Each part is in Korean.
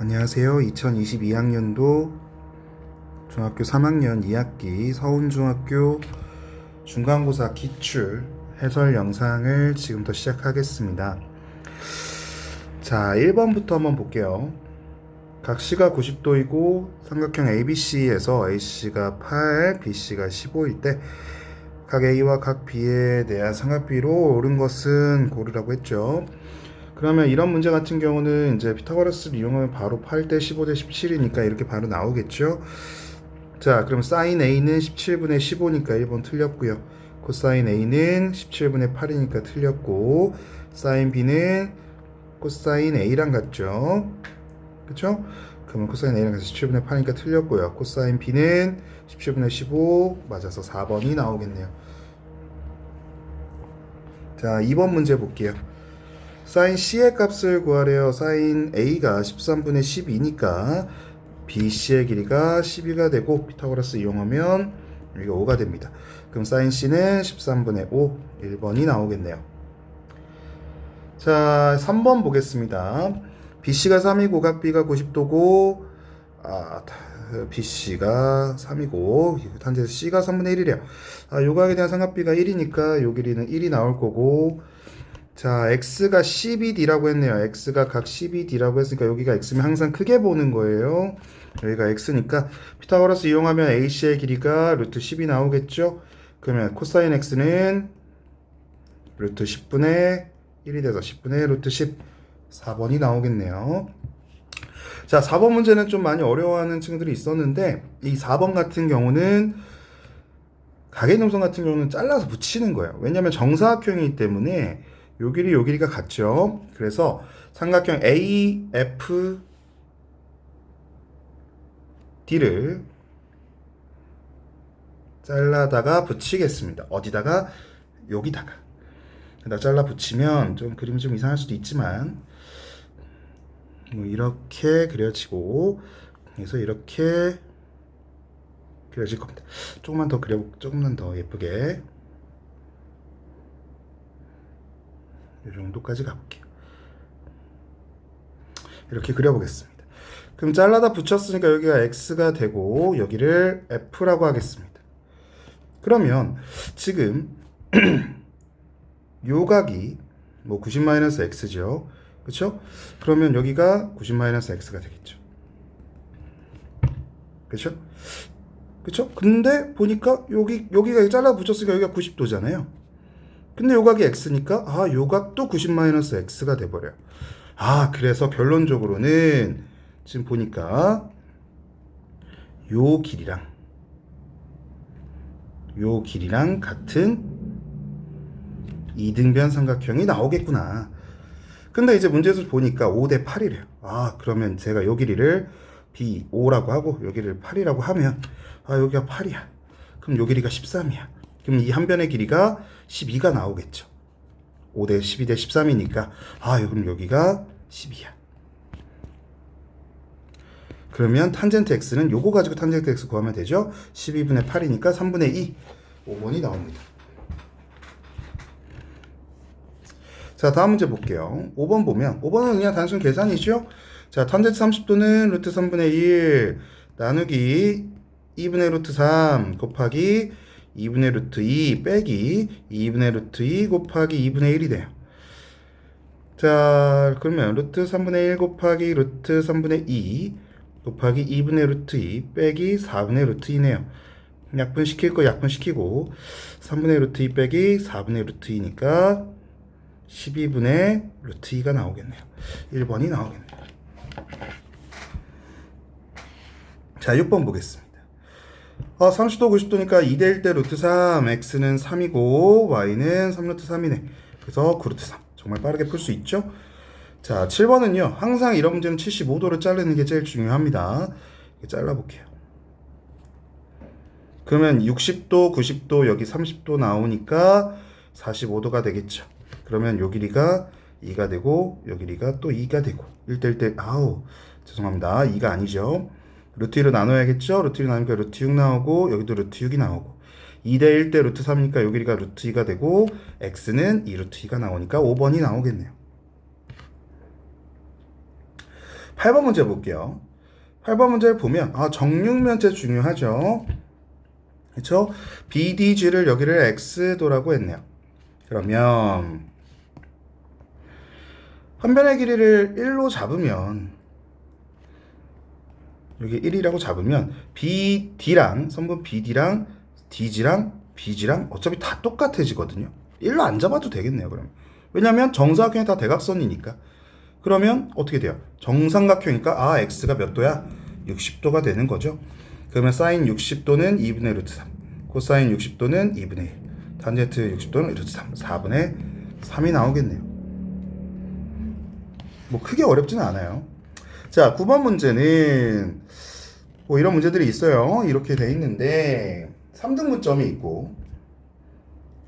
안녕하세요. 2022학년도 중학교 3학년 2학기 서운중학교 중간고사 기출 해설 영상을 지금부터 시작하겠습니다. 자, 1번부터 한번 볼게요. 각 C가 90도이고 삼각형 ABC에서 AC가 8, BC가 15일 때 각 A와 각 B에 대한 삼각비로 옳은 것은 고르라고 했죠. 그러면 이런 문제 같은 경우는 이제 피타고라스를 이용하면 바로 8대 15대 17이니까 이렇게 바로 나오겠죠. 자, 그럼 사인 A는 17분의 15니까 1번 틀렸고요. 코사인 A는 17분의 8이니까 틀렸고, 사인 B는 코사인 A랑 같죠. 그쵸? 그러면 코사인 A랑 같이 17분의 8이니까 틀렸고요. 코사인 B는 17분의 15 맞아서 4번이 나오겠네요. 자, 2번 문제 볼게요. 사인 C의 값을 구하래요. 사인 A가 13분의 12니까 BC의 길이가 12가 되고 피타고라스 이용하면 여기가 5가 됩니다. 그럼 사인 C는 13분의 5, 1번이 나오겠네요. 자, 3번 보겠습니다. BC가 3이고 각 B가 90도고 BC가 3이고 탄젠트 C가 3분의 1이래요. 요 각에 대한 삼각비가 1이니까 요 길이는 1이 나올 거고, 자, x가 12d라고 했네요. x가 각 12d라고 했으니까 여기가 x면 항상 크게 보는 거예요. 여기가 x니까 피타고라스 이용하면 AC의 길이가 루트 10이 나오겠죠. 그러면 코사인 x는 루트 10분의 1이 돼서 10분의 루트 10, 4번이 나오겠네요. 자, 4번 문제는 좀 많이 어려워하는 친구들이 있었는데, 이 4번 같은 경우는 가계등선 같은 경우는 잘라서 붙이는 거예요. 왜냐하면 정사각형이기 때문에 요 길이가 같죠. 그래서 삼각형 AFD를 잘라다가 붙이겠습니다. 어디다가? 여기다가. 잘라 붙이면 좀 그림이 좀 이상할 수도 있지만 뭐 이렇게 그려지고, 그래서 이렇게 그려질 겁니다. 조금만 더 예쁘게 이 정도까지 가볼게요. 이렇게 그려보겠습니다. 그럼 잘라다 붙였으니까 여기가 x가 되고 여기를 f라고 하겠습니다. 그러면 지금 요 각이 뭐 90-x죠. 그렇죠? 그러면 여기가 90-x가 되겠죠. 그렇죠? 그렇죠? 근데 보니까 여기가 잘라 붙였으니까 여기가 90도잖아요. 근데 요 각이 x니까 요 각도 90-x가 돼버려요. 그래서 결론적으로는 지금 보니까 요 길이랑 같은 이등변 삼각형이 나오겠구나. 근데 이제 문제에서 보니까 5대 8이래요. 그러면 제가 요 길이를 B5라고 하고 여기를 8이라고 하면 여기가 8이야. 그럼 요 길이가 13이야. 그럼 이 한 변의 길이가 12가 나오겠죠. 5대 12대 13이니까 그럼 여기가 12야. 그러면 탄젠트 x는 요거 가지고 탄젠트 x 구하면 되죠. 12분의 8이니까 3분의 2, 5번이 나옵니다. 자, 다음 문제 볼게요. 5번 보면 5번은 그냥 단순 계산이죠. 자, 탄젠트 30도는 루트 3분의 1 나누기 2분의 루트 3 곱하기 2분의 루트 2 빼기 2분의 루트 2 곱하기 2분의 1이 돼요. 자, 그러면 루트 3분의 1 곱하기 루트 3분의 2 곱하기 2분의 루트 2 빼기 4분의 루트 2네요. 약분시킬 거 약분시키고 3분의 루트 2 빼기 4분의 루트 2니까 12분의 루트 2가 나오겠네요. 1번이 나오겠네요. 자, 6번 보겠습니다. 30도 90도니까 2대 1대 루트 3, x는 3이고 y는 3 루트 3이네. 그래서 9 루트 3. 정말 빠르게 풀 수 있죠? 자, 7번은요. 항상 이런 문제는 75도를 자르는 게 제일 중요합니다. 잘라볼게요. 그러면 60도, 90도, 여기 30도 나오니까 45도가 되겠죠. 그러면 요 길이가 2가 되고 요 길이가 또 2가 되고 1대 1대 죄송합니다. 2가 아니죠. 루트 2로 나눠야겠죠. 루트 2로 나누니까 루트 6 나오고 여기도 루트 6이 나오고 2대 1대 루트 3이니까 요 길이가 루트 2가 되고 x는 2 루트 2가 나오니까 5번이 나오겠네요. 8번 문제 볼게요. 8번 문제를 보면 정육면체 중요하죠. 그렇죠? BDG를 여기를 X도라고 했네요. 그러면 한 변의 길이를 1로 잡으면 여기 1이라고 잡으면 BD랑 선분 BD랑 DG랑 BG랑 어차피 다 똑같아지거든요. 1로 안 잡아도 되겠네요. 그러면 왜냐면 정사각형이 다 대각선이니까. 그러면 어떻게 돼요? 정삼각형이니까 X가 몇 도야? 60도가 되는 거죠. 그러면 사인 60도는 2분의 루트 3, 코사인 60도는 2분의 1, 탄젠트 60도는 루트 3, 4분의 3이 나오겠네요. 뭐 크게 어렵지는 않아요. 자, 9번 문제는 뭐 이런 문제들이 있어요. 이렇게 돼 있는데 3등분점이 있고,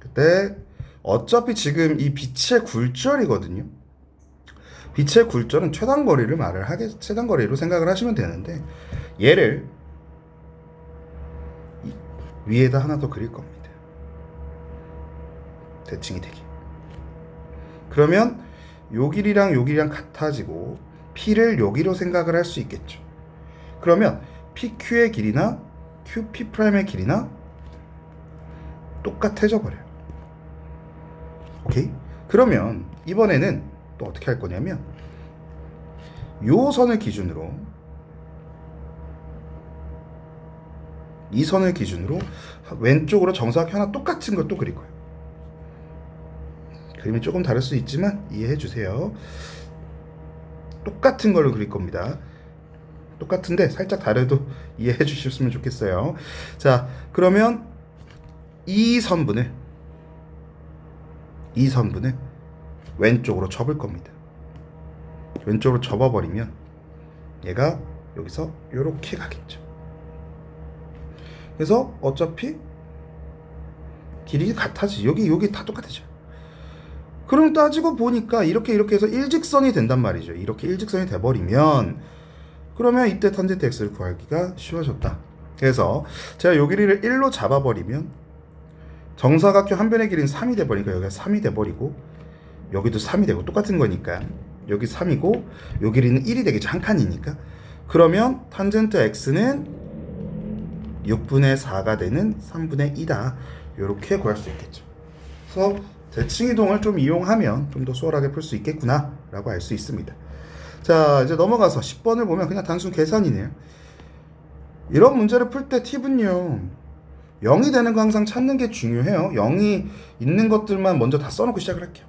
그때 어차피 지금 이 빛의 굴절이거든요. 빛의 굴절은 최단거리로 생각을 하시면 되는데, 얘를 위에다 하나 더 그릴 겁니다. 대칭이 되게. 그러면 요 길이랑 같아지고 P를 여기로 생각을 할 수 있겠죠. 그러면 PQ의 길이나 QP'의 길이나 똑같아져 버려요. 오케이? 그러면 이번에는 또 어떻게 할 거냐면 요 선을 기준으로 이 선을 기준으로 왼쪽으로 정사각형 하나 똑같은 걸 또 그릴 거예요. 그림이 조금 다를 수 있지만 이해해 주세요. 똑같은 걸로 그릴 겁니다. 똑같은데 살짝 다르도 이해해 주셨으면 좋겠어요. 자, 그러면 이 선분을 왼쪽으로 접을 겁니다. 왼쪽으로 접어버리면 얘가 여기서 이렇게 가겠죠. 그래서 어차피 길이 같아지. 여기 다 똑같아져. 그럼 따지고 보니까 이렇게 해서 일직선이 된단 말이죠. 이렇게 일직선이 돼버리면 그러면 이때 탄젠트 x를 구하기가 쉬워졌다. 그래서 제가 요 길이를 1로 잡아버리면 정사각형 한 변의 길이는 3이 돼버리니까 여기가 3이 돼버리고 여기도 3이 되고 똑같은 거니까 여기 3이고 요 길이는 1이 되겠죠. 한 칸이니까. 그러면 탄젠트 x는 6분의 4가 되는 3분의 2다. 이렇게 구할 수 있겠죠. 그래서 대칭 이동을 좀 이용하면 좀 더 수월하게 풀 수 있겠구나 라고 알 수 있습니다. 자, 이제 넘어가서 10번을 보면 그냥 단순 계산이네요. 이런 문제를 풀 때 팁은요, 0이 되는 거 항상 찾는 게 중요해요. 0이 있는 것들만 먼저 다 써놓고 시작을 할게요.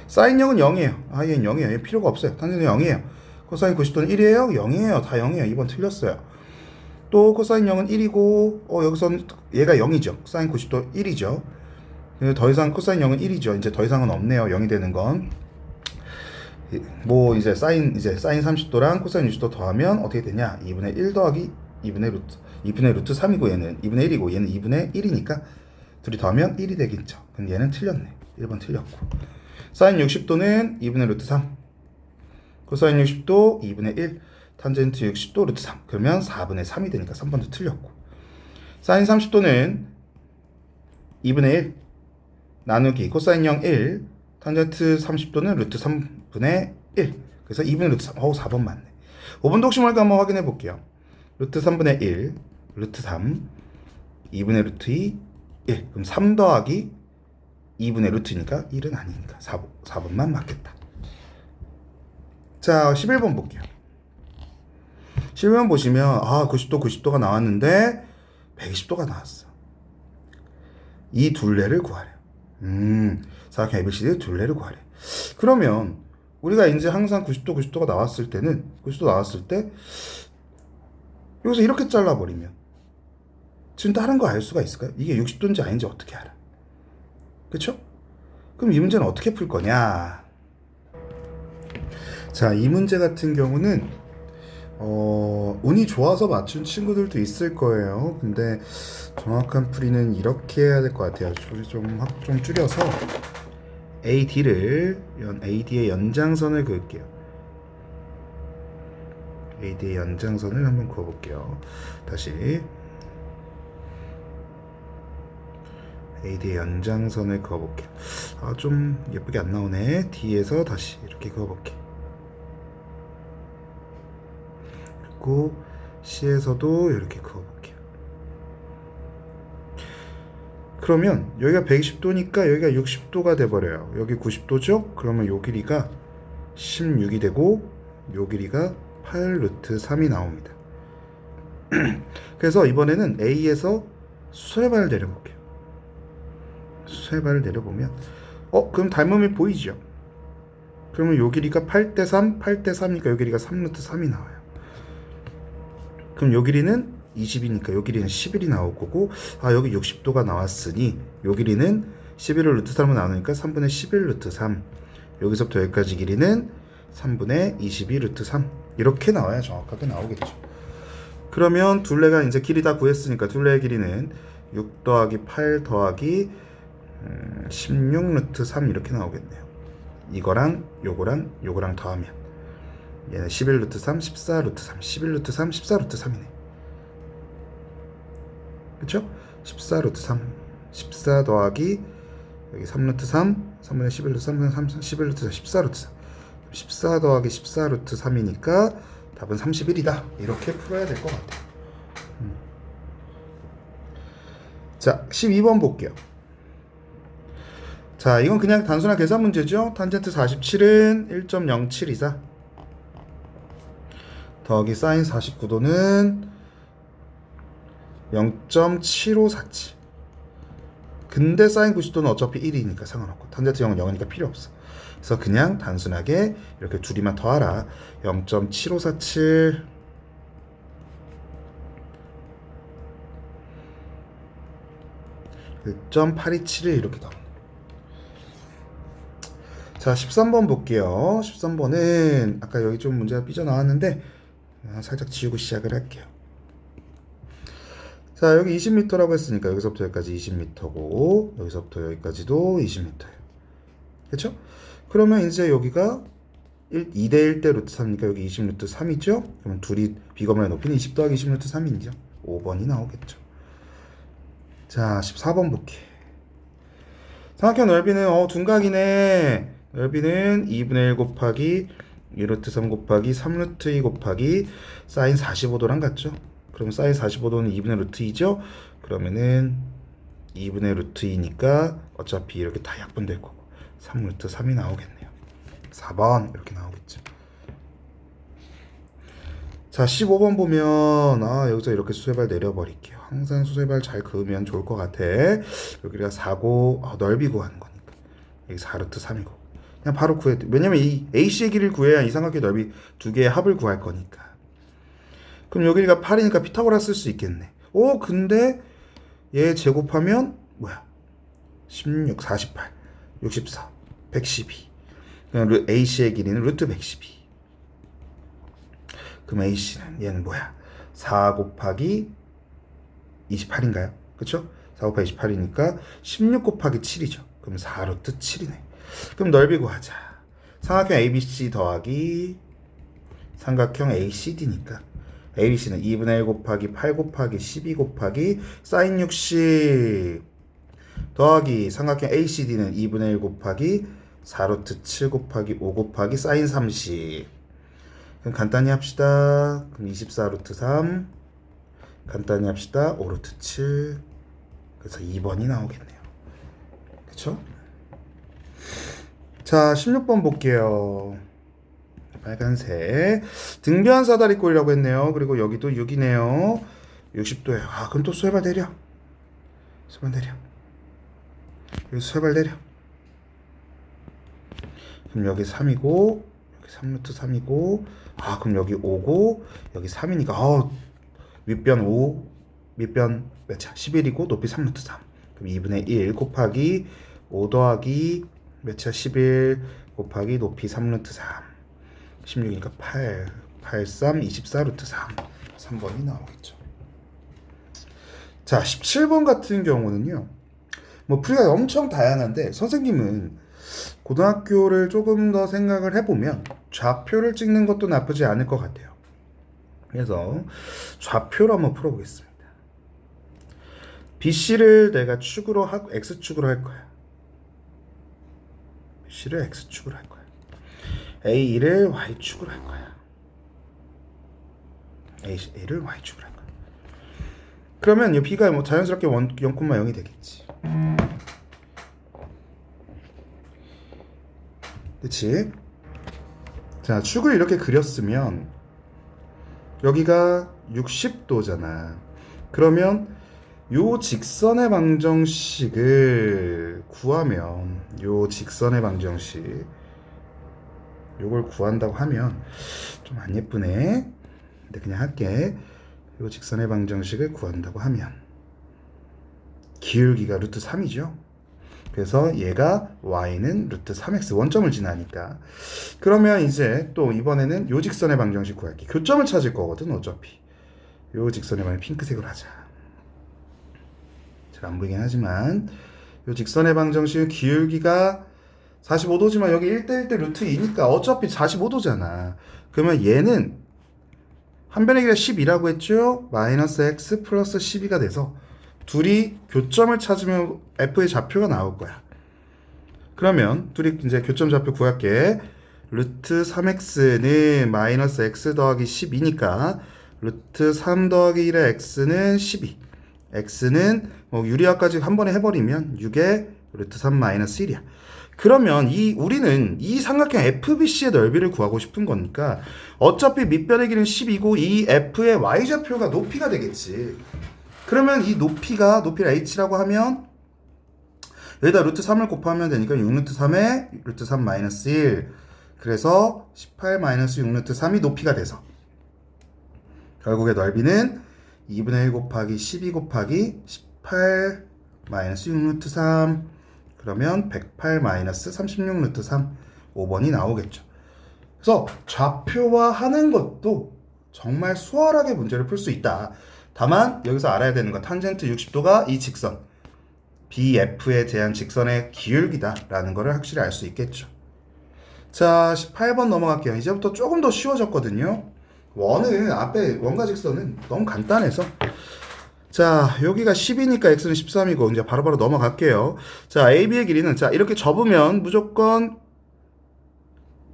사인 0은 0이에요. 얘는 0이에요. 얘 필요가 없어요. 탄젠트 0이에요. 코사인 90도는 1이에요? 0이에요. 다 0이에요. 2번 틀렸어요. 또 코사인 0은 1이고 여기선 얘가 0이죠. 사인 90도 1이죠. 더 이상 코사인 0은 1이죠. 이제 더 이상은 없네요. 0이 되는 건. 뭐 이제 사인 30도랑 코사인 60도 더하면 어떻게 되냐? 2분의 1 더하기 2분의 루트 3이고 얘는 2분의 1이고 얘는 2분의 1이니까 둘이 더하면 1이 되겠죠. 그럼 얘는 틀렸네. 1번 틀렸고. 사인 60도는 2분의 루트 3. 코사인 60도 2분의 1. 탄젠트 60도 루트 3. 그러면 4분의 3이 되니까 3번도 틀렸고. 사인 30도는 2분의 1 나누기 코사인 0 1. 탄젠트 30도는 루트 3분의 1. 그래서 2분의 루트 3. 4번 맞네. 5번도 혹시 모르니까 한번 확인해 볼게요. 루트 3분의 1, 루트 3, 2분의 루트 2, 1. 그럼 3 더하기 2분의 루트니까 1은 아니니까 4번만 맞겠다. 자, 11번 볼게요. 11번 보시면 90도가 나왔는데 120도가 나왔어. 이 둘레를 구하래요. 사각형 ABCD 둘레를 구하래. 그러면 우리가 이제 항상 90도가 나왔을 때 여기서 이렇게 잘라버리면 지금 다른 거 알 수가 있을까요? 이게 60도인지 아닌지 어떻게 알아? 그쵸? 그럼 이 문제는 어떻게 풀 거냐? 자, 이 문제 같은 경우는 운이 좋아서 맞춘 친구들도 있을 거예요. 근데 정확한 풀이는 이렇게 해야 될 것 같아요. 좀 줄여서 AD의 연장선을 그을게요. AD의 연장선을 한번 그어볼게요. 다시 AD의 연장선을 그어볼게요. 좀 예쁘게 안 나오네. D에서 다시 이렇게 그어볼게요. 그리고 C에서도 이렇게 그어볼게요. 그러면 여기가 120도니까 여기가 60도가 돼버려요. 여기 90도죠? 그러면 요 길이가 16이 되고 요 길이가 8 루트 3이 나옵니다. 그래서 이번에는 A에서 수소해발을 내려볼게요. 수소해발을 내려보면 그럼 닮음이 보이죠? 그러면 요 길이가 8대 3, 8대 3이니까 요 길이가 3 루트 3이 나와요. 그럼 요 길이는 20이니까 요 길이는 11이 나올 거고, 여기 60도가 나왔으니 요 길이는 11을 루트 3으로 나누니까 3분의 11 루트 3. 여기서부터 여기까지 길이는 3분의 22 루트 3. 이렇게 나와야 정확하게 나오겠죠. 그러면 둘레가 이제 길이 다 구했으니까 둘레의 길이는 6 더하기 8 더하기 16 루트 3 이렇게 나오겠네요. 이거랑 요거랑 더하면 얘는 11 루트 3, 14 루트 3, 11 루트 3, 14 루트 3이네. 그쵸? 14 루트 3, 14 더하기 여기 3 루트 3, 3분의 11 루트 3, 11 루트 3, 14 루트 3. 14 더하기 14 루트 3이니까 답은 31이다. 이렇게 풀어야 될 것 같아요. 자, 12번 볼게요. 자, 이건 그냥 단순한 계산 문제죠. 탄젠트 47은 1.0724 더하기 사인 49도는 0.7547. 근데 사인 90도는 어차피 1이니까 상관없고 탄젠트 0은 0이니까 필요 없어. 그래서 그냥 단순하게 이렇게 둘이만 더하라. 0.7547 1.827을 이렇게 더합니다. 자, 13번 볼게요. 13번은 아까 여기 좀 문제가 삐져나왔는데 살짝 지우고 시작을 할게요. 자, 여기 20m라고 했으니까 여기서부터 여기까지 20m고 여기서부터 여기까지도 20m예요. 그쵸? 그러면 이제 여기가 2대 1대 루트 3이니까 여기 20 루트 3이죠? 그럼 둘이 비거분의 높이는 20 더하기 20 루트 3이죠? 5번이 나오겠죠. 자, 14번 볼게. 삼각형 넓이는 둔각이네. 넓이는 2분의 1 곱하기 2 루트 3 곱하기 3 루트 2 곱하기 사인 45도랑 같죠? 그럼 사인 45도는 2분의 루트 2죠? 그러면은 2분의 루트 2니까 어차피 이렇게 다 약분될 거고 3 루트 3이 나오겠네요. 4번 이렇게 나오겠죠. 자, 15번 보면 여기서 이렇게 수세발 내려버릴게요. 항상 수세발 잘 그으면 좋을 것 같아. 여기가 4고 넓이 구하는 거니까 여기 4 루트 3이고 그냥 바로 구해야 돼. 왜냐면 이 AC의 길이를 구해야 이 삼각형 넓이 두 개의 합을 구할 거니까. 그럼 여기가 8이니까 피타고라 쓸 수 있겠네. 근데 얘 제곱하면 뭐야? 16, 48, 64, 112. 그럼 AC의 길이는 루트 112. 그럼 AC는 얘는 뭐야? 4 곱하기 28인가요? 그쵸? 4 곱하기 28이니까 16 곱하기 7이죠. 그럼 4 루트 7이네. 그럼 넓이 구하자. 삼각형 ABC 더하기 삼각형 ACD니까 ABC는 2분의 1 곱하기 8 곱하기 12 곱하기 사인 60 더하기 삼각형 ACD는 2분의 1 곱하기 4 루트 7 곱하기 5 곱하기 사인 30. 그럼 간단히 합시다. 그럼 24 루트 3 간단히 합시다. 5 루트 7. 그래서 2번이 나오겠네요. 그쵸? 자, 16번 볼게요. 빨간색 등변 사다리꼴이라고 했네요. 그리고 여기도 6이네요. 60도예요. 그럼 또 수해발 내려. 수해발 내려. 여기 수해발 내려. 그럼 여기 3이고 여기 3 루트 3이고 그럼 여기 5고 여기 3이니까 윗변 5 밑변 몇차 11이고 높이 3 루트 3. 그럼 2분의 1 곱하기 5 더하기 몇차 11 곱하기 높이 3 루트 3. 16이니까 8, 8, 3, 24 루트 3. 3번이 나오겠죠. 자, 17번 같은 경우는요. 풀이가 엄청 다양한데 선생님은 고등학교를 조금 더 생각을 해보면 좌표를 찍는 것도 나쁘지 않을 것 같아요. 그래서 좌표로 한번 풀어보겠습니다. BC를 내가 축으로 하고 X축으로 할 거야. BC를 X축으로 할 거야. A를 Y축으로 할 거야. A를 Y축을 한 거야. 그러면 이 B가 뭐 자연스럽게 0,0이 되겠지. 그치? 자, 축을 이렇게 그렸으면 여기가 60도잖아. 그러면 요 직선의 방정식을 구하면 요 직선의 방정식 요걸 구한다고 하면 좀 안 예쁘네. 근데 그냥 할게. 요 직선의 방정식을 구한다고 하면 기울기가 루트 3이죠. 그래서 얘가 y는 루트 3x 원점을 지나니까. 그러면 이제 또 이번에는 요 직선의 방정식 구할게. 교점을 찾을 거거든 어차피. 요 직선의 방정식 핑크색으로 하자. 잘 안 보이긴 하지만 요 직선의 방정식 기울기가 45도지만 여기 1대1대 루트 2니까 어차피 45도잖아. 그러면 얘는 한 변의 길이가 12라고 했죠? 마이너스 x 플러스 12가 돼서 둘이 교점을 찾으면 f의 좌표가 나올 거야. 그러면 둘이 이제 교점 좌표 구할게. 루트 3x는 마이너스 x 더하기 12니까 루트 3 더하기 1의 x는 12. x는 뭐 유리화까지 한 번에 해버리면 6의 루트 3 마이너스 1이야. 그러면 우리는 이 삼각형 FBC의 넓이를 구하고 싶은 거니까 어차피 밑변의 길이는 10이고 이 F의 Y좌표가 높이가 되겠지. 그러면 이 높이를 H라고 하면 여기다 루트 3을 곱하면 되니까 6루트 3에 루트 3 마이너스 1. 그래서 18 마이너스 6루트 3이 높이가 돼서 결국에 넓이는 2분의 1 곱하기 12 곱하기 18 마이너스 6루트 3. 그러면 108 마이너스 36 루트 3 5번이 나오겠죠. 그래서 좌표화하는 것도 정말 수월하게 문제를 풀 수 있다. 다만 여기서 알아야 되는 건 탄젠트 60도가 이 직선 BF에 대한 직선의 기울기다라는 것을 확실히 알 수 있겠죠. 자, 18번 넘어갈게요. 이제부터 조금 더 쉬워졌거든요. 원은 앞에 원과 직선은 너무 간단해서 자, 여기가 10이니까 x는 13이고 이제 바로바로 넘어갈게요. 자, AB의 길이는 자, 이렇게 접으면 무조건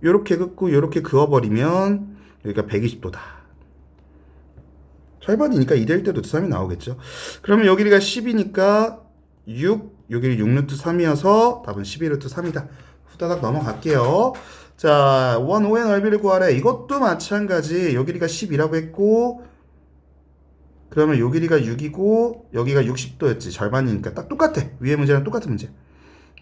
요렇게 긋고 요렇게 그어버리면 여기가 120도다. 절반이니까 2대1 때 루트 3이 나오겠죠. 그러면 요 길이가 10이니까 6, 요 길이 6루트 3이어서 답은 12루트 3이다. 후다닥 넘어갈게요. 자, 원 5의 넓이를 구하래. 이것도 마찬가지. 요 길이가 10이라고 했고 그러면 요 길이가 6이고 여기가 60도였지. 절반이니까 딱 똑같아. 위에 문제랑 똑같은 문제.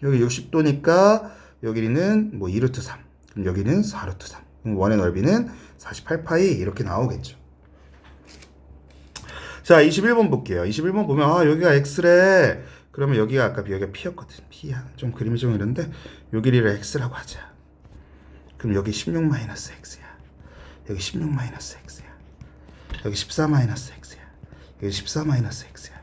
여기 60도니까 요 길이는 뭐 2루트 3. 그럼 여기는 4루트 3. 그럼 원의 넓이는 48파이 이렇게 나오겠죠. 자, 21번 볼게요. 21번 보면 여기가 x래. 그러면 여기가 아까 여기가 p였거든. p야. 좀 그림이 좀 이런데 요 길이를 x라고 하자. 그럼 여기 16 마이너스 x야. 여기 16 마이너스 x야. 여기 14 마이너스 x야. 여기 14 마이너스 x야.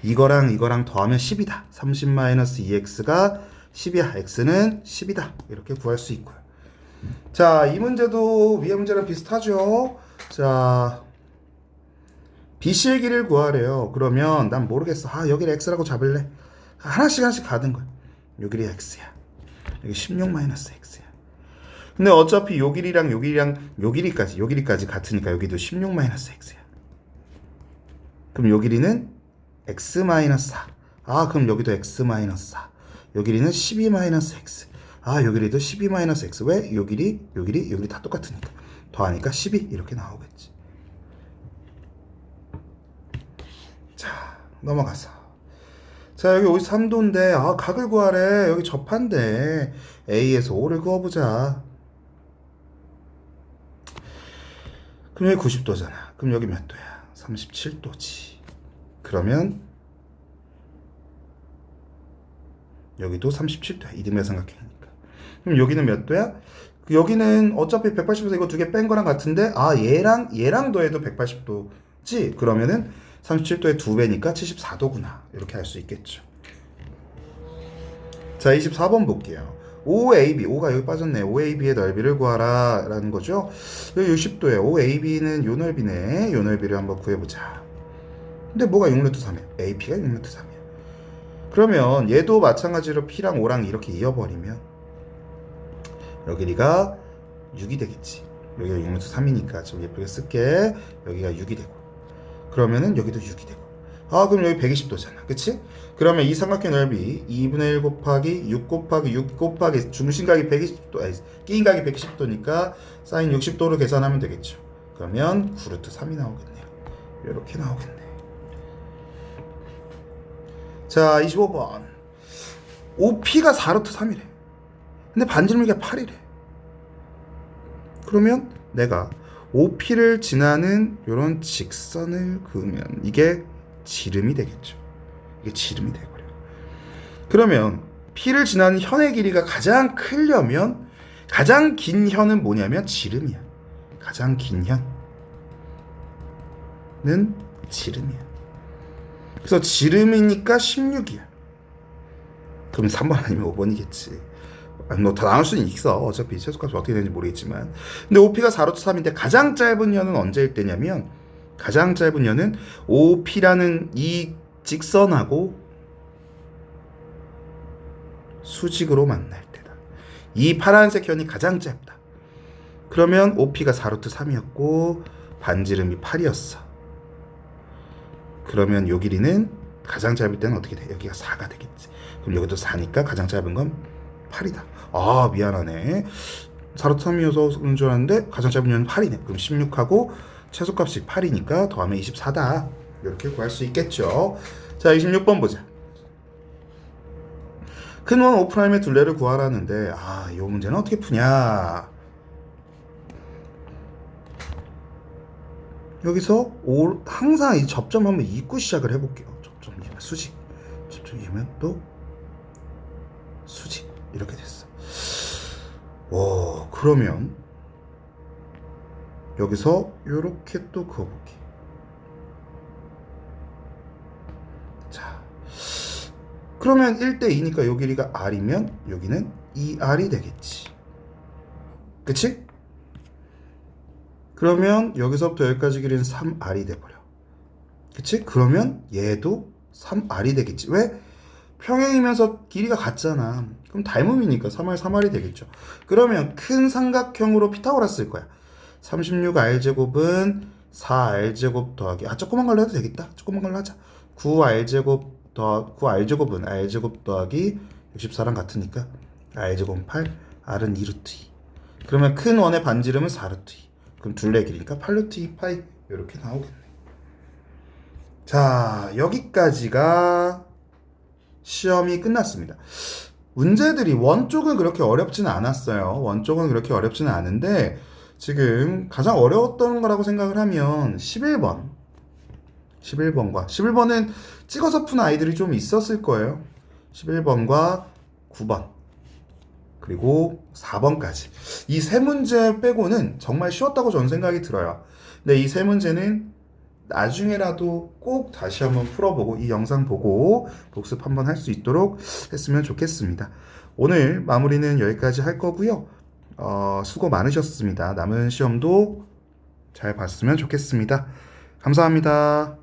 이거랑 더하면 10이다. 30 마이너스 2x가 10이야. x는 10이다. 이렇게 구할 수 있고요. 자, 이 문제도 위에 문제랑 비슷하죠. 자, BC의 길이를 구하래요. 그러면 난 모르겠어. 여기를 x라고 잡을래. 하나씩 가는 거야. 요 길이 x야. 여기 16 마이너스 x야. 근데 어차피 요 길이랑 요 길이까지 같으니까 여기도 16 마이너스 x야. 그럼 요 길이는 x 마이너스 4. 그럼 여기도 x 마이너스 4. 요 길이는 12 마이너스 x. 요 길이도 12 마이너스 x. 왜? 요 길이 다 똑같으니까. 더하니까 12 이렇게 나오겠지. 자, 넘어가서. 자, 여기 53도인데 각을 구하래. 여기 접한데 A에서 O를 그어보자. 그럼 여기 90도잖아. 그럼 여기 몇 도야? 37도지. 그러면 여기도 37도야. 이등변 삼각형이니까. 그럼 여기는 몇 도야? 여기는 어차피 180도에서 이거 두 개 뺀 거랑 같은데 얘랑 더해도 180도지? 그러면은 37도의 2배니까 74도구나. 이렇게 할 수 있겠죠. 자, 24번 볼게요. OAB, O가 여기 빠졌네. OAB의 넓이를 구하라 라는 거죠. 여기 60도에 OAB는 요 넓이네. 요 넓이를 한번 구해보자. 근데 뭐가 6루트 3이야? AP가 6루트 3이야. 그러면 얘도 마찬가지로 P랑 O랑 이렇게 이어버리면 여기 길이가 6이 되겠지. 여기가 6루트 3이니까 좀 예쁘게 쓸게. 여기가 6이 되고, 그러면은 여기도 6이 되고. 그럼 여기 120도잖아, 그치? 그러면 이 삼각형 넓이 2분의 1 곱하기 6 곱하기 6 곱하기 중심각이 120도, 아니 끼인각이 110도니까 사인 60도로 계산하면 되겠죠. 그러면 9루트 3이 나오겠네요. 이렇게 나오겠네. 자, 25번. OP가 4루트 3이래. 근데 반지름이가 8이래. 그러면 내가 OP를 지나는 이런 직선을 그으면 이게 지름이 되겠죠. 이게 지름이 되고요. 그러면 P를 지나는 현의 길이가 가장 크려면 가장 긴 현은 뭐냐면 지름이야. 가장 긴 현은 지름이야. 그래서 지름이니까 16이야. 그럼 3번 아니면 5번이겠지. 뭐 다 나올 수는 있어. 어차피 최소값이 어떻게 되는지 모르겠지만. 근데 OP가 4루트 3인데 가장 짧은 현은 언제일 때냐면, 가장 짧은 현은 OP라는 이 직선하고 수직으로 만날 때다. 이 파란색 현이 가장 짧다. 그러면 OP가 4루트 3이었고 반지름이 8이었어. 그러면 요 길이는 가장 짧을 때는 어떻게 돼? 여기가 4가 되겠지. 그럼 여기도 4니까 가장 짧은 건 8이다. 미안하네. 4루트 3이어서 그런 줄 알았는데 가장 짧은 현은 8이네. 그럼 16하고 최소값이 8이니까 더하면 24다. 이렇게 구할 수 있겠죠. 자, 26번 보자. 큰 원 O'의 둘레를 구하라는데, 이 문제는 어떻게 푸냐. 여기서 항상 이 접점 한번 잊고 시작을 해볼게요. 접점 이면 수직, 접점 이면 또 수직. 이렇게 됐어. 그러면 여기서 이렇게 또 그어볼게. 자, 그러면 1대2니까 요 길이가 R이면 여기는 2R이 되겠지. 그치? 그러면 여기서부터 여기까지 길이는 3R이 돼버려. 그치? 그러면 얘도 3R이 되겠지. 왜? 평행이면서 길이가 같잖아. 그럼 닮음이니까 3R, 3R이 되겠죠. 그러면 큰 삼각형으로 피타고라스 쓸 거야. 36R제곱은 4R제곱 더하기, 조그만 걸로 해도 되겠다. 조그만 걸로 하자. 9R제곱은 R제곱 더하기 64랑 같으니까 R제곱은 8, R은 2루트 2. 그러면 큰 원의 반지름은 4루트 2. 그럼 둘레 길이니까 8루트 2 파이. 이렇게 나오겠네. 자, 여기까지가 시험이 끝났습니다. 문제들이 원 쪽은 그렇게 어렵지는 않았어요. 원 쪽은 그렇게 어렵지는 않은데 지금 가장 어려웠던 거라고 생각을 하면 11번과 11번은 찍어서 푼 아이들이 좀 있었을 거예요. 11번과 9번 그리고 4번까지 이 세 문제 빼고는 정말 쉬웠다고 저는 생각이 들어요. 근데 이 세 문제는 나중에라도 꼭 다시 한번 풀어보고 이 영상 보고 복습 한번 할 수 있도록 했으면 좋겠습니다. 오늘 마무리는 여기까지 할 거고요. 수고 많으셨습니다. 남은 시험도 잘 봤으면 좋겠습니다. 감사합니다.